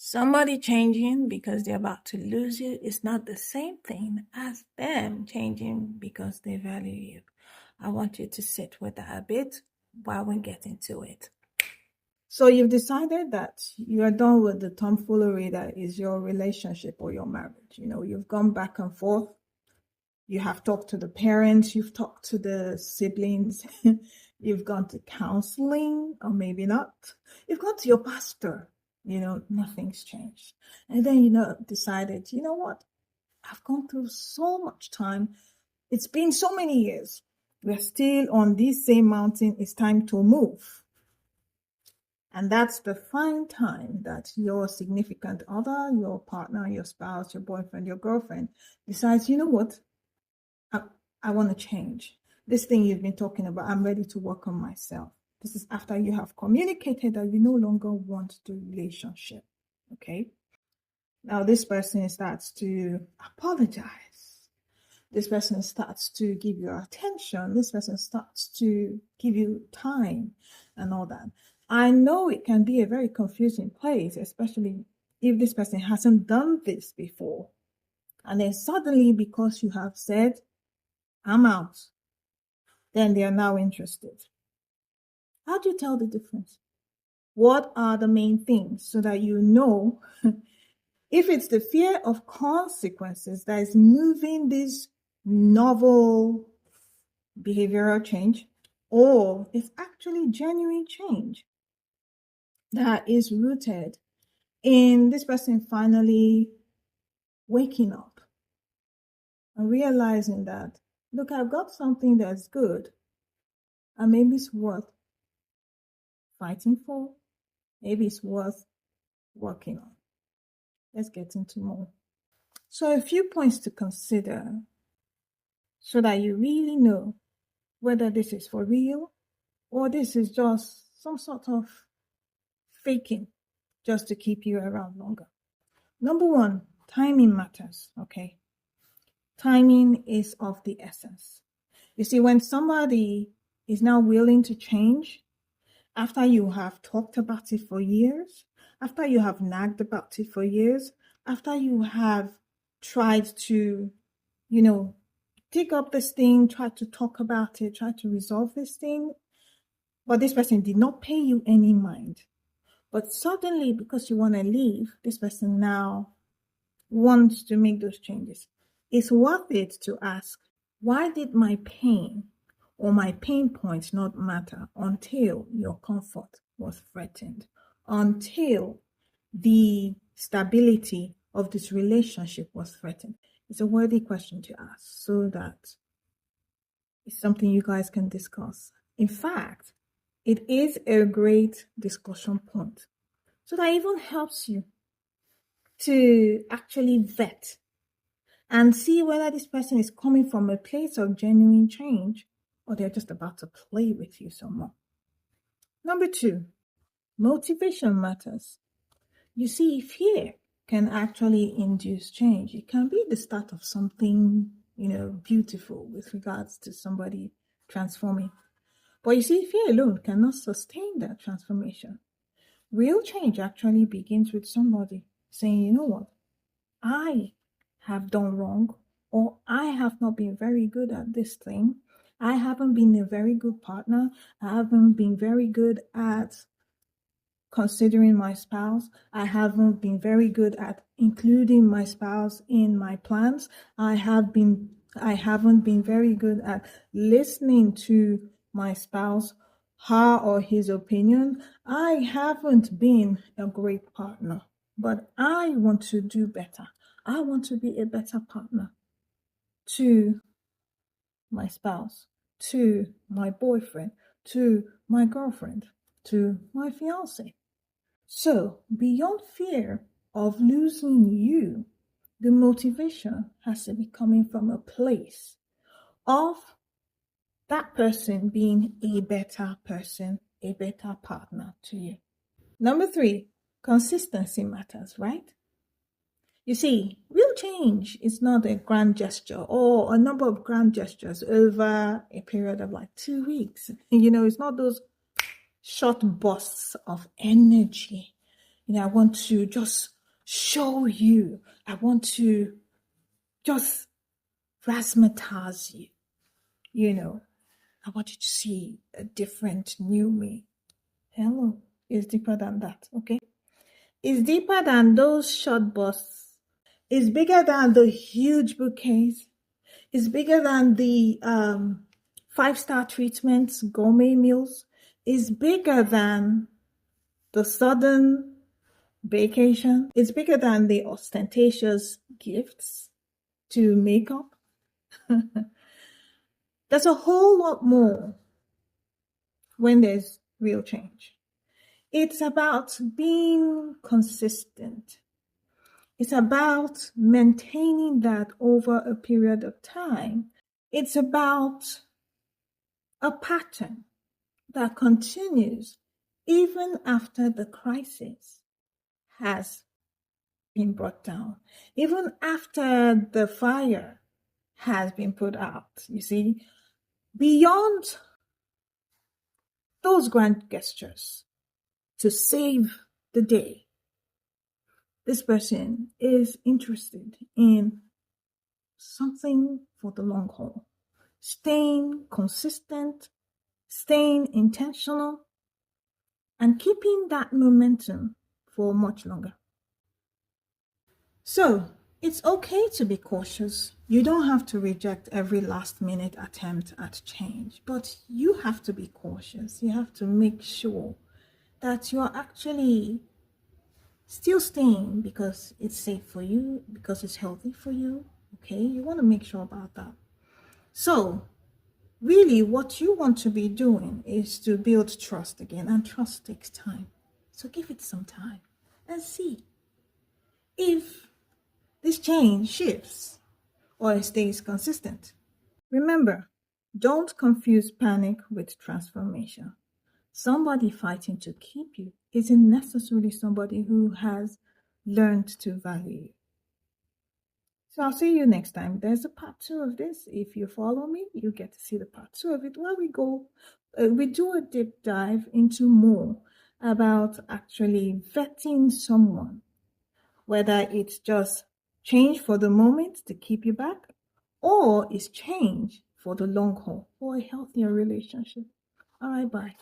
Somebody changing because they're about to lose you is not the same thing as them changing because they value you. I want you to sit with that a bit while we get into it. So you've decided that you are done with the tomfoolery that is your relationship or your marriage. You've gone back and forth. You have talked to the parents, you've talked to the siblings, you've gone to counseling, or maybe not. You've gone to your pastor, nothing's changed. And then, decided, you know what? I've gone through so much time. It's been so many years. We're still on this same mountain. It's time to move. And that's the fine time that your significant other, your partner, your spouse, your boyfriend, your girlfriend decides, you know what? I want to change. This thing you've been talking about, I'm ready to work on myself. This is after you have communicated that you no longer want the relationship. Okay? Now, this person starts to apologize. This person starts to give you attention. This person starts to give you time and all that. I know it can be a very confusing place, especially if this person hasn't done this before. And then suddenly, because you have said, I'm out, then they are now interested. How do you tell the difference? What are the main things so that you know if it's the fear of consequences that is moving this novel behavioral change, or it's actually genuine change that is rooted in this person finally waking up and realizing that, look, I've got something that's good, and maybe it's worth fighting for. Maybe it's worth working on. Let's get into more. So a few points to consider so that you really know whether this is for real or this is just some sort of faking just to keep you around longer. Number one, timing matters, okay? Timing is of the essence. You see, when somebody is now willing to change, after you have talked about it for years, after you have nagged about it for years, after you have tried to, dig up this thing, try to talk about it, try to resolve this thing, but this person did not pay you any mind. But suddenly, because you want to leave, this person now wants to make those changes. It's worth it to ask, why did my pain or my pain points not matter until your comfort was threatened, until the stability of this relationship was threatened? It's a worthy question to ask so that it's something you guys can discuss. In fact, it is a great discussion point. So that even helps you to actually vet and see whether this person is coming from a place of genuine change or they're just about to play with you some more. Number two, motivation matters. You see, fear can actually induce change. It can be the start of something, beautiful with regards to somebody transforming. But you see, fear alone cannot sustain that transformation. Real change actually begins with somebody saying, you know what, I have done wrong, or I have not been very good at this thing. I haven't been a very good partner. I haven't been very good at considering my spouse. I haven't been very good at including my spouse in my plans. I haven't been very good at listening to my spouse, her or his opinion. I haven't been a great partner, but I want to do better. I want to be a better partner to my spouse, to my boyfriend, to my girlfriend, to my fiance. So, beyond fear of losing you, the motivation has to be coming from a place of that person being a better person, a better partner to you. Number three, consistency matters, right? You see, real change is not a grand gesture or a number of grand gestures over a period of like 2 weeks. It's not those short bursts of energy. I want to just show you. I want to just razzmatazz you. I want you to see a different new me. Hello, it's deeper than that, okay? It's deeper than those short bursts. It's bigger than the huge bouquets. It's bigger than the 5-star treatments, gourmet meals. It's bigger than the sudden vacation. It's bigger than the ostentatious gifts to makeup. There's a whole lot more when there's real change. It's about being consistent. It's about maintaining that over a period of time. It's about a pattern that continues even after the crisis has been brought down, even after the fire has been put out. You see, beyond those grand gestures to save the day, this person is interested in something for the long haul, staying consistent, staying intentional, and keeping that momentum for much longer. So, it's okay to be cautious. You don't have to reject every last-minute attempt at change, but you have to be cautious. You have to make sure that you're actually still staying because it's safe for you, because it's healthy for you, okay? You want to make sure about that. So, really, what you want to be doing is to build trust again, and trust takes time. So give it some time and see if this change shifts or stays consistent. Remember, don't confuse panic with transformation. Somebody fighting to keep you isn't necessarily somebody who has learned to value you. So I'll see you next time. There's a part 2 of this. If you follow me, you get to see the part 2 of it where we do a deep dive into more about actually vetting someone, whether it's just change for the moment to keep you back, or it's change for the long haul, for a healthier relationship. All right, bye.